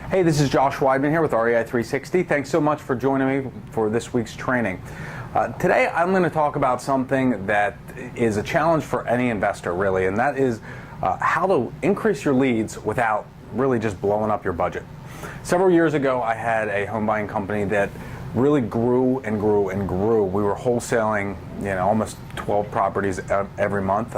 Hey, this is Josh Weidman here with REI 360. Thanks so much for joining me for this week's training. Today I'm going to talk about something that is a challenge for any investor really, and that is how to increase your leads without really just blowing up your budget. Several years ago I had a home buying company that really grew and grew and grew. We were wholesaling, almost 12 properties every month.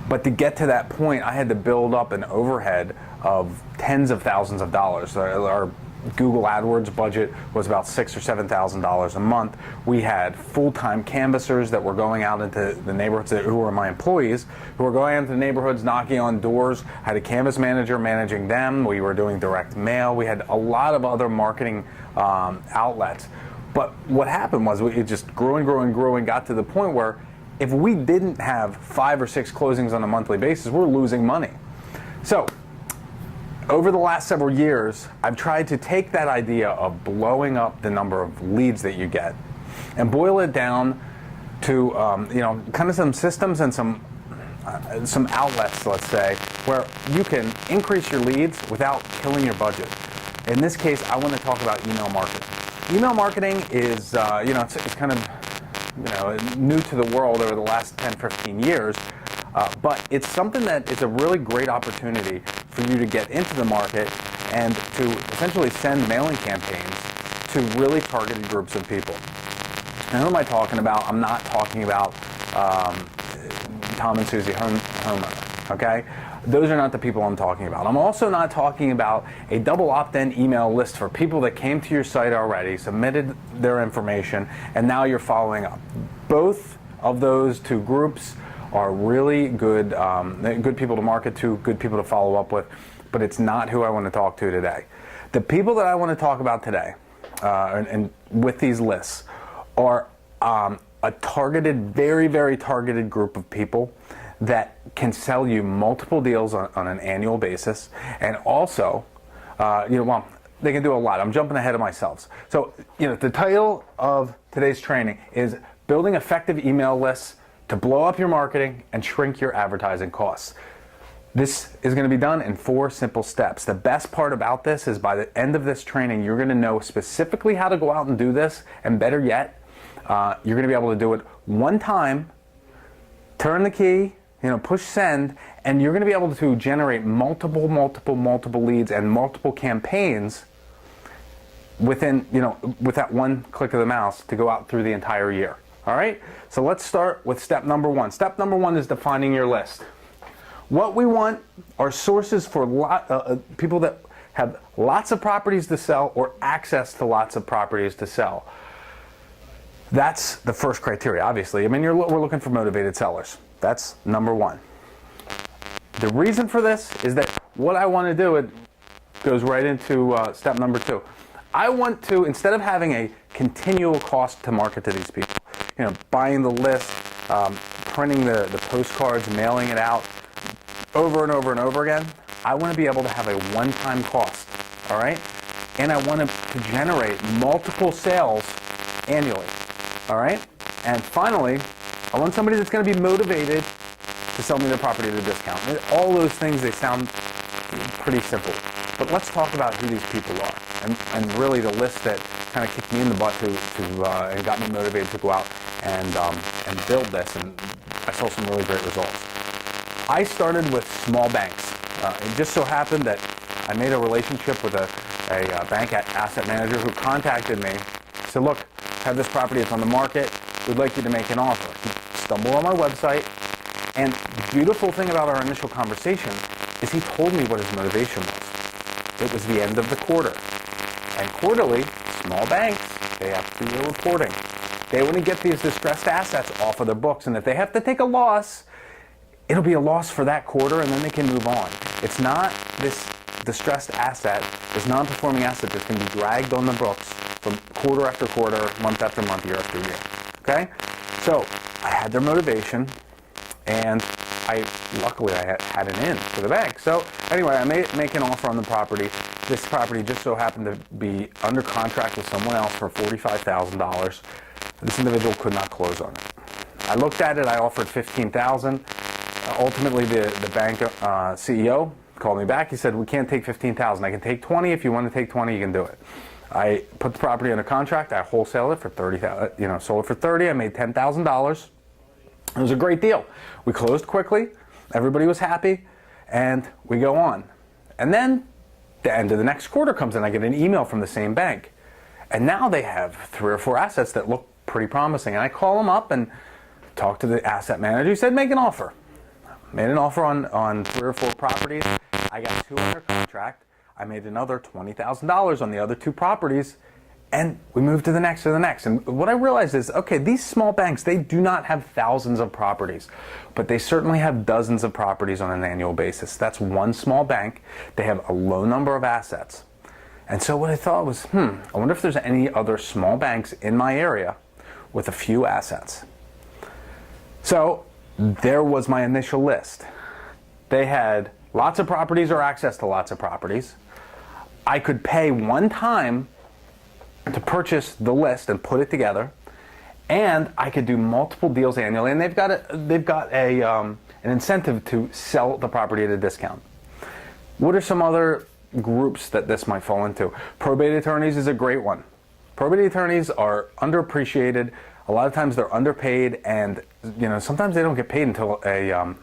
But to get to that point, I had to build up an overhead of tens of thousands of dollars. Our Google AdWords budget was about $6,000 or $7,000 a month. We had full-time canvassers that were going out into the neighborhoods who were my employees, who were going into the neighborhoods, knocking on doors. I had a canvas manager managing them. We were doing direct mail. We had a lot of other marketing outlets. But what happened was it just grew and grew and grew and got to the point where if we didn't have 5 or 6 closings on a monthly basis, we're losing money. So over the last several years, I've tried to take that idea of blowing up the number of leads that you get and boil it down to kind of some systems and some outlets, let's say, where you can increase your leads without killing your budget. In this case, I want to talk about email marketing. Email marketing is, it's kind of new to the world over the last 10, 15 years, but it's something that is a really great opportunity for you to get into the market and to essentially send mailing campaigns to really targeted groups of people. And who am I talking about? I'm not talking about Tom and Susie homeowner, okay? Those are not the people I'm talking about. I'm also not talking about a double opt-in email list for people that came to your site already, submitted their information, and now you're following up. Both of those two groups are really good, good people to market to, good people to follow up with, but it's not who I want to talk to today. The people that I want to talk about today, and with these lists, are a targeted, very, very targeted group of people that can sell you multiple deals on an annual basis, and also, they can do a lot. I'm jumping ahead of myself. So, the title of today's training is Building Effective Email Lists to Blow Up Your Marketing and Shrink Your Advertising Costs. This is going to be done in 4 simple steps. The best part about this is by the end of this training, you're going to know specifically how to go out and do this, and better yet, you're going to be able to do it one time, turn the key, push send, and you're going to be able to generate multiple leads and multiple campaigns within, with that one click of the mouse to go out through the entire year. All right? So let's start with step number 1. Step number 1 is defining your list. What we want are sources for people that have lots of properties to sell or access to lots of properties to sell. That's the first criteria, obviously. We're looking for motivated sellers. That's number 1. The reason for this is that what I want to do, it goes right into step number 2. I want to, instead of having a continual cost to market to these people, buying the list, printing the postcards, mailing it out over and over and over again, I want to be able to have a one-time cost, all right? And I want to generate multiple sales annually, all right? And finally, I want somebody that's going to be motivated to sell me their property at a discount. All those things, they sound pretty simple. But let's talk about who these people are. And really the list that kind of kicked me in the butt and got me motivated to go out and build this. And I saw some really great results. I started with small banks. It just so happened that I made a relationship with a bank asset manager who contacted me. He said, look, I have this property, it's on the market. We'd like you to make an offer. He stumbled on my website, and the beautiful thing about our initial conversation is he told me what his motivation was. It was the end of the quarter. And quarterly, small banks, they have to do their reporting. They want to get these distressed assets off of their books, and if they have to take a loss, it'll be a loss for that quarter, and then they can move on. It's not this distressed asset, this non-performing asset that's going to be dragged on the books from quarter after quarter, month after month, year after year. Okay? So I had their motivation, and luckily I had an in for the bank. So anyway, I make an offer on the property. This property just so happened to be under contract with someone else for $45,000. This individual could not close on it. I looked at it, I offered $15,000. Ultimately, the bank CEO called me back. He said, we can't take 15,000. I can take 20. If you want to take 20, you can do it. I put the property under contract. I wholesaled it for 30,000. Sold it for 30. I made $10,000. It was a great deal. We closed quickly. Everybody was happy, and we go on. And then the end of the next quarter comes in. I get an email from the same bank, and now they have 3 or 4 assets that look pretty promising. And I call them up and talk to the asset manager. He said, make an offer. Made an offer on 3 or 4 properties. I got 2 under contract. I made another $20,000 on the other 2 properties, and we moved to the next and the next. And what I realized is, okay, these small banks, they do not have thousands of properties, but they certainly have dozens of properties on an annual basis. That's one small bank. They have a low number of assets. And so what I thought was, I wonder if there's any other small banks in my area with a few assets. So there was my initial list. They had lots of properties or access to lots of properties. I could pay one time to purchase the list and put it together, and I could do multiple deals annually. And they've got an incentive to sell the property at a discount. What are some other groups that this might fall into? Probate attorneys is a great one. Probate attorneys are underappreciated. A lot of times they're underpaid, and sometimes they don't get paid until an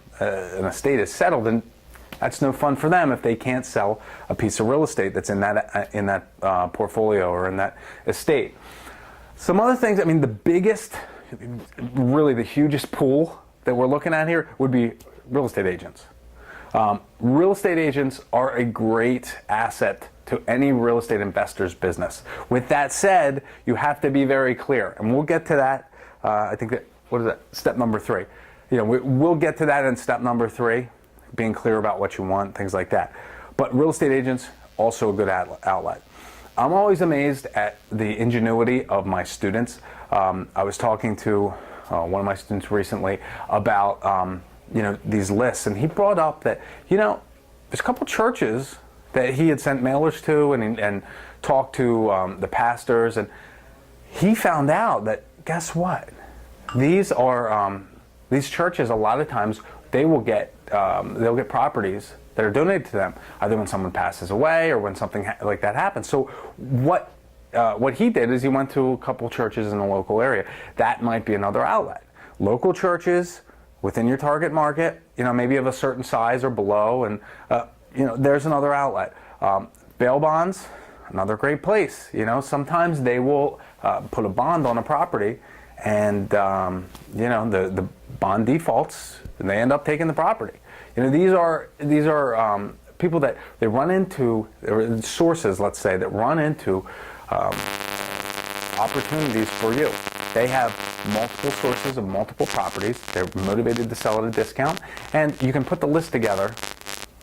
estate is settled, and that's no fun for them if they can't sell a piece of real estate that's in that portfolio or in that estate. Some other things, the biggest, really the hugest pool that we're looking at here would be real estate agents. Real estate agents are a great asset to any real estate investor's business. With that said, you have to be very clear, and we'll get to that. I think that, what is that? Step number 3. We'll get to that in step number 3. Being clear about what you want, things like that. But real estate agents, also a good outlet. I'm always amazed at the ingenuity of my students. I was talking to one of my students recently about these lists, and he brought up that there's a couple churches that he had sent mailers to and talked to the pastors, and he found out that, guess what? These churches, a lot of times, they'll get properties that are donated to them, either when someone passes away or when something like that happens. So what he did is he went to a couple churches in the local area. That might be another outlet. Local churches within your target market, maybe of a certain size or below, and there's another outlet. Bail bonds, another great place. Sometimes they will put a bond on a property, and the bond defaults, and they end up taking the property. These are people that they run into, or sources, let's say, that run into opportunities for you. They have multiple sources of multiple properties. They're motivated to sell at a discount, and you can put the list together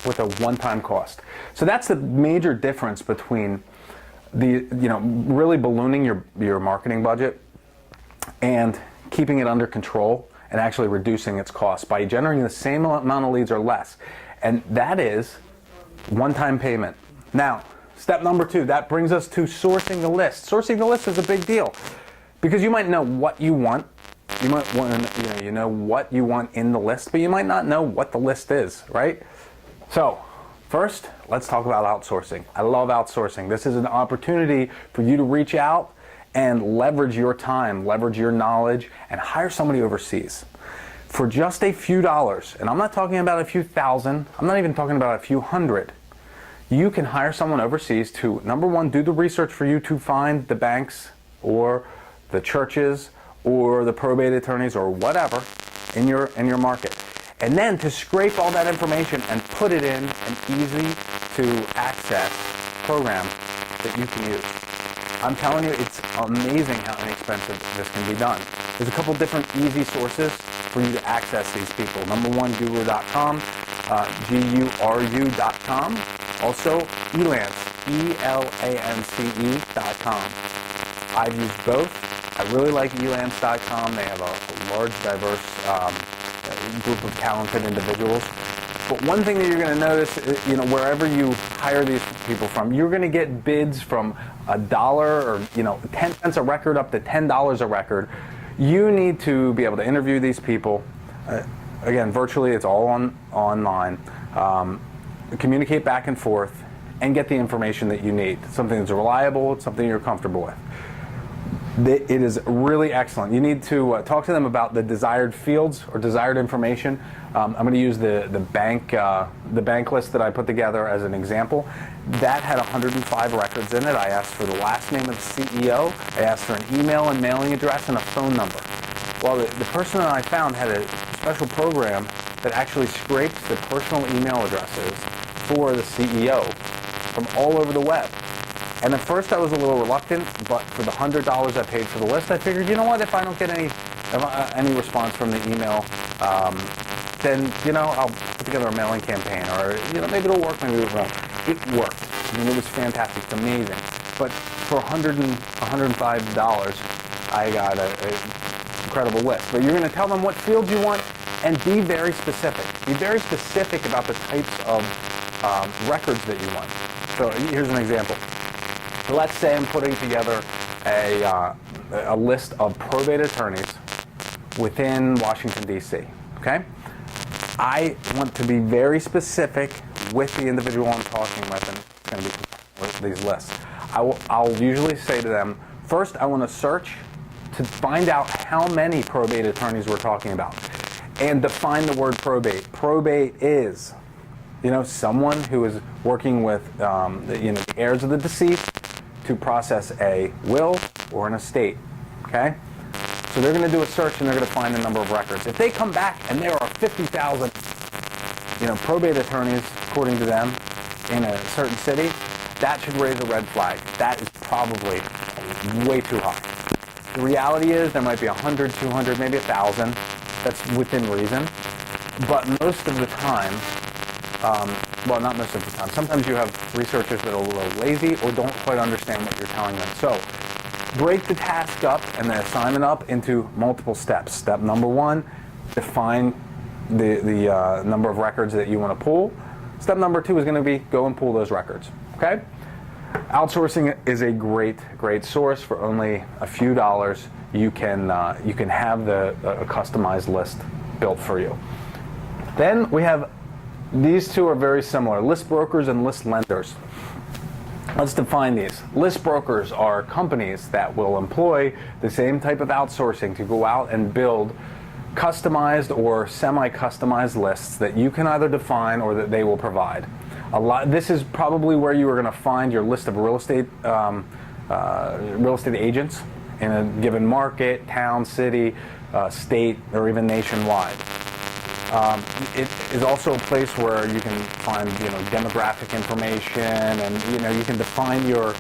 with a one-time cost. So that's the major difference between really ballooning your marketing budget and keeping it under control and actually reducing its cost by generating the same amount of leads or less. And that is one-time payment. Now, step number 2, that brings us to sourcing the list. Sourcing the list is a big deal because you might know what you want. You might want to, know what you want in the list, but you might not know what the list is, right? So, first, let's talk about outsourcing. I love outsourcing. This is an opportunity for you to reach out and leverage your time, leverage your knowledge, and hire somebody overseas. For just a few dollars, and I'm not talking about a few thousand, I'm not even talking about a few hundred, you can hire someone overseas to, number 1, do the research for you to find the banks or the churches or the probate attorneys or whatever in your market. And then to scrape all that information and put it in an easy to access program that you can use. I'm telling you, it's amazing how inexpensive this can be done. There's a couple different easy sources for you to access these people. Number 1, guru.com, guru.com. Also, Elance, ELANCE.com. I've used both. I really like elance.com. They have a large, diverse group of talented individuals. But one thing that you're going to notice, wherever you hire these people from, you're going to get bids from $1 or 10 cents a record up to $10 a record. You need to be able to interview these people. Again, virtually, it's all online. communicate back and forth, and get the information that you need. Something that's reliable, something you're comfortable with. It is really excellent. You need to talk to them about the desired fields or desired information. I'm going to use the bank list that I put together as an example. That had 105 records in it. I asked for the last name of the CEO. I asked for an email and mailing address and a phone number. Well, the person that I found had a special program that actually scraped the personal email addresses for the CEO from all over the web. And at first I was a little reluctant, but for the $100 I paid for the list, I figured, you know what, if I don't get any response from the email, then, I'll put together a mailing campaign, or, maybe it'll work, maybe it won't. It worked. I mean, it was fantastic. It's amazing. But for $105, I got an incredible list. But you're going to tell them what fields you want and be very specific. Be very specific about the types of records that you want. So here's an example. So let's say I'm putting together a list of probate attorneys within Washington, D.C., okay? I want to be very specific with the individual I'm talking with, and it's going to be with these lists. I'll usually say to them, first I want to search to find out how many probate attorneys we're talking about, and define the word probate. Probate is, someone who is working with, the heirs of the deceased to process a will or an estate, okay? So they're going to do a search and they're going to find the number of records. If they come back and there are 50,000, probate attorneys, according to them, in a certain city, that should raise a red flag. That is probably way too high. The reality is there might be 100, 200, maybe 1,000. That's within reason. But most of the time, well, not most of the time. Sometimes you have researchers that are a little lazy or don't quite understand what you're telling them. So break the task up and the assignment up into multiple steps. Step number one, define the number of records that you want to pull. Step number two is going to be go and pull those records. Okay? Outsourcing is a great source. For only a few dollars, you can have a customized list built for you. Then we have, these two are very similar, list brokers and list lenders. Let's define these. List brokers are companies that will employ the same type of outsourcing to go out and build customized or semi-customized lists that you can either define or that they will provide. This is probably where you are going to find your list of real estate agents in a given market, town, city, state, or even nationwide. It is also a place where you can find, demographic information, and you can define your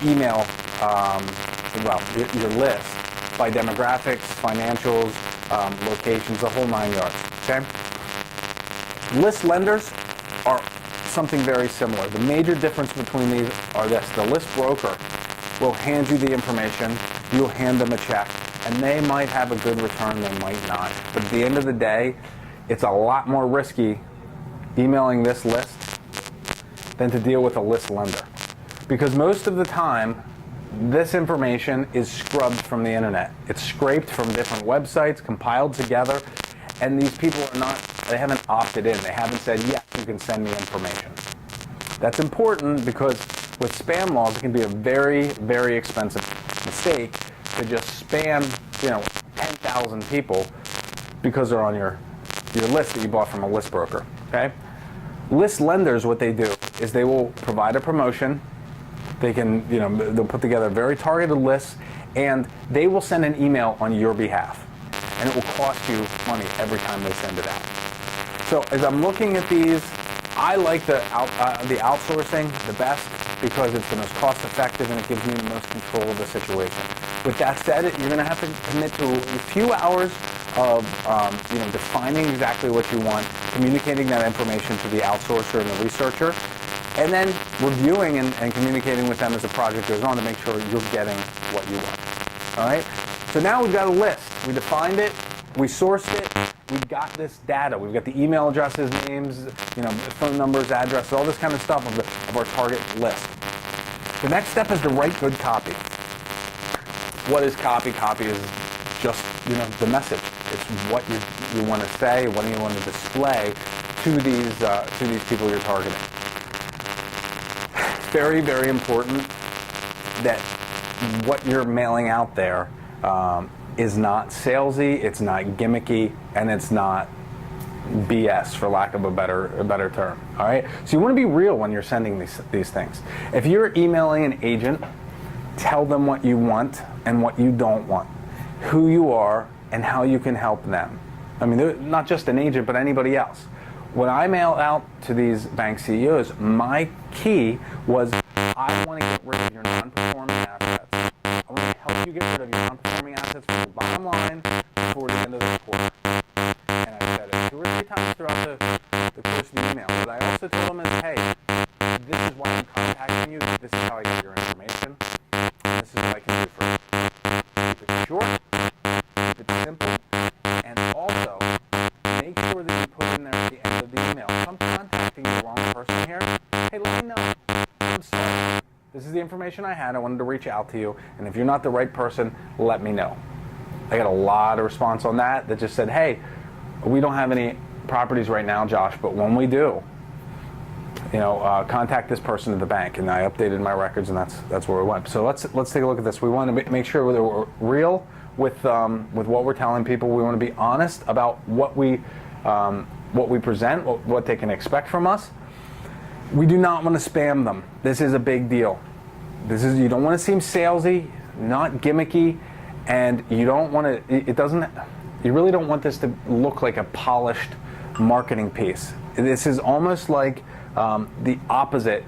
email, your list by demographics, financials, locations, the whole 9 yards. Okay. List lenders are something very similar. The major difference between these are this: the list broker will hand you the information, you'll hand them a check, and they might have a good return, they might not. But at the end of the day, it's a lot more risky emailing this list than to deal with a list lender. Because most of the time, this information is scrubbed from the internet. It's scraped from different websites, compiled together, and these people they haven't opted in. They haven't said, yes, you can send me information. That's important because with spam laws, it can be a very, very expensive mistake to just spam, 10,000 people because they're on your list that you bought from a list broker, okay? List lenders, what they do is they will provide a promotion. They can, they'll put together very targeted lists, and they will send an email on your behalf. And it will cost you money every time they send it out. So as I'm looking at these, I like the outsourcing the best because it's the most cost effective and it gives me the most control of the situation. With that said, you're going to have to commit to a few hours of defining exactly what you want, communicating that information to the outsourcer and the researcher, and then reviewing and communicating with them as the project goes on to make sure you're getting what you want. All right? So now we've got a list. We defined it, we sourced it, we've got this data. We've got the email addresses, names, phone numbers, addresses, all this kind of stuff of our target list. The next step is to write good copy. What is copy? Copy is just, the message. It's what you want to say, what you want to display to these people you're targeting. very, very important that what you're mailing out there is not salesy, it's not gimmicky, and it's not BS, for lack of a better term. All right. So you want to be real when you're sending these things. If you're emailing an agent, tell them what you want and what you don't want, who you are, and how you can help them. I mean, they're not just an agent, but anybody else. When I mail out to these bank CEOs, my key was I want to get rid of your non-performing assets. I want to help you get rid of your non-performing assets from the bottom line before the end of the quarter. And I said it 2 or 3 times throughout the course of the email. But I also told them, hey, this is why I'm contacting you. This is how I got your information. And this is what I can do for you. Keep it short, keep it simple, and also make sure that you put in there at the end of the email, if I'm contacting the wrong person here, hey, let me know. I'm sorry. This is the information I had. I wanted to reach out to you. And if you're not the right person, let me know. I got a lot of response on that just said, hey, we don't have any properties right now, Josh, but when we do, contact this person at the bank. And I updated my records, and that's where we went. So let's take a look at this. We want to make sure that we're real with what we're telling people. We want to be honest about what we present, what they can expect from us. We do not want to spam them. This is a big deal. You don't want to seem salesy, not gimmicky, and you don't want to. You really don't want this to look like a polished marketing piece. This is almost like the opposite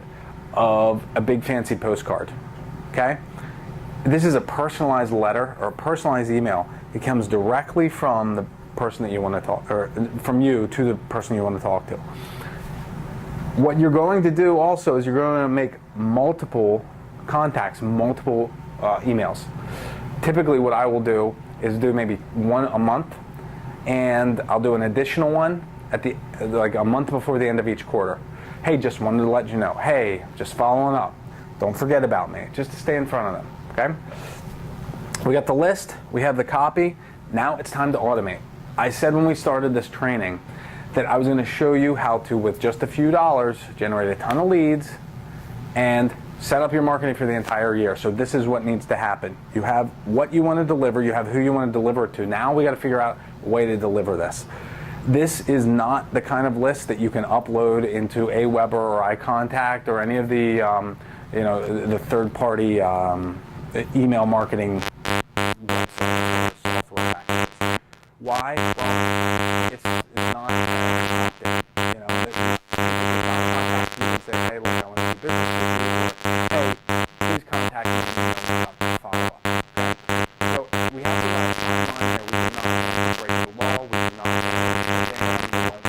of a big fancy postcard. Okay? This is a personalized letter or a personalized email. It comes directly from the person that you want to talk, or from you to the person you want to talk to. What you're going to do also is you're going to make multiple contacts, multiple emails. Typically what I will do is do maybe one a month, and I'll do an additional one at like a month before the end of each quarter. Hey, just wanted to let you know. Hey, just following up. Don't forget about me, just to stay in front of them, okay? We got the list, we have the copy, now it's time to automate. I said when we started this training that I was going to show you how to, with just a few dollars, generate a ton of leads and set up your marketing for the entire year. So this is what needs to happen. You have what you want to deliver, you have who you want to deliver it to. Now we got to figure out a way to deliver this. This is not the kind of list that you can upload into Aweber or iContact or any of the the third-party email marketing software packages. Why? Well, it's not content. You can say, hey, look, I want to do business with you, or hey, please contact me and follow up. Okay? So we have to have a timeline here. We do not want to break the law. We do not want to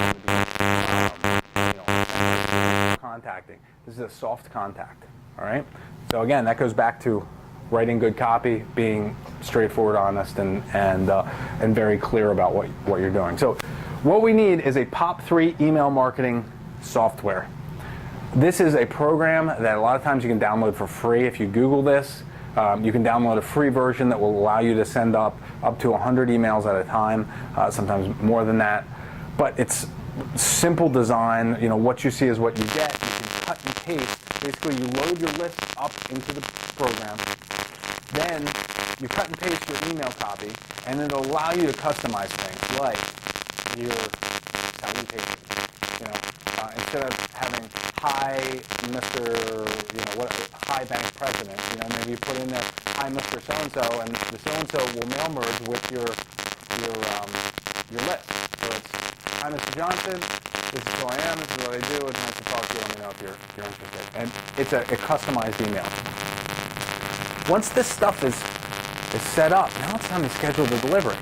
be contacting. This is a soft contact. All right. So again, that goes back to writing good copy, being straightforward, honest, and very clear about what you're doing. So what we need is a POP3 email marketing software. This is a program that a lot of times you can download for free. If you Google this, you can download a free version that will allow you to send up to 100 emails at a time, sometimes more than that. But it's simple design. What you see is what you get. You can cut and paste. Basically, you load your list up into the program, then you cut and paste your email copy, and it'll allow you to customize things like your salutation. Instead of having hi Mr. Hi bank president, maybe you put in there hi Mr. So-and-so, and the so-and-so will mail merge with your list. So it's hi Mr. Johnson. This is who I am, this is what I do, it's nice to talk to you, let me know if you're interested. And it's a customized email. Once this stuff is set up, now it's time to schedule the delivery.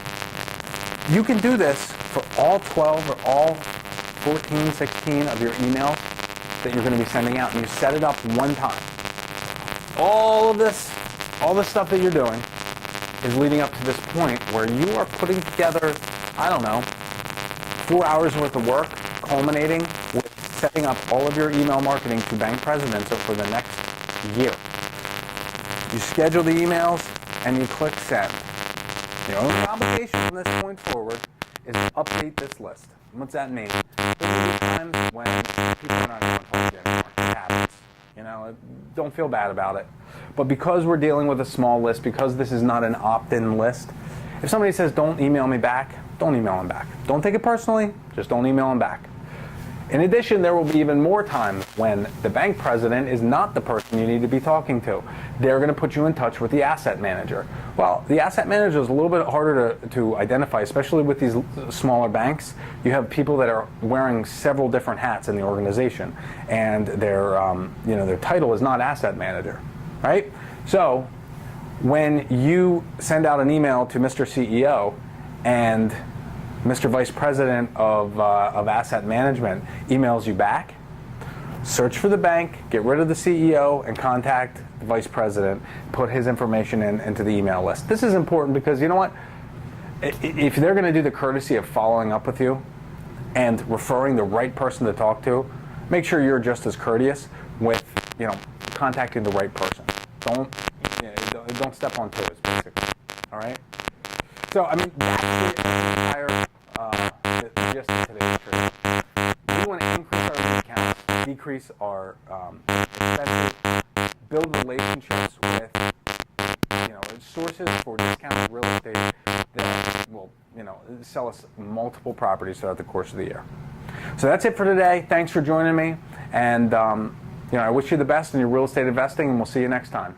You can do this for all 12 or all 14, 16 of your emails that you're going to be sending out, and you set it up one time. All the stuff that you're doing is leading up to this point where you are putting together, 4 hours worth of work, culminating with setting up all of your email marketing to bank presidents for the next year. You schedule the emails and you click send. The only obligation from this point forward is to update this list. What's that mean? There will be times when people are not going to talk to you anymore. It happens. don't feel bad about it. But because we're dealing with a small list, because this is not an opt-in list, if somebody says don't email me back, don't email them back. Don't take it personally, just don't email them back. In addition, there will be even more times when the bank president is not the person you need to be talking to. They're going to put you in touch with the asset manager. Well, the asset manager is a little bit harder to identify, especially with these smaller banks. You have people that are wearing several different hats in the organization, and their title is not asset manager, right? So when you send out an email to Mr. CEO and Mr. Vice President of Asset Management emails you back, search for the bank, get rid of the CEO, and contact the Vice President, put his information into the email list. This is important because you know what? If they're going to do the courtesy of following up with you and referring the right person to talk to, make sure you're just as courteous with contacting the right person. Don't step on toes, basically. All right? So, I mean, that's the entire the gist of today's trade. We want to increase our lead counts, decrease our expenses, build relationships with sources for discounted real estate that will sell us multiple properties throughout the course of the year. So that's it for today. Thanks for joining me, and I wish you the best in your real estate investing, and we'll see you next time.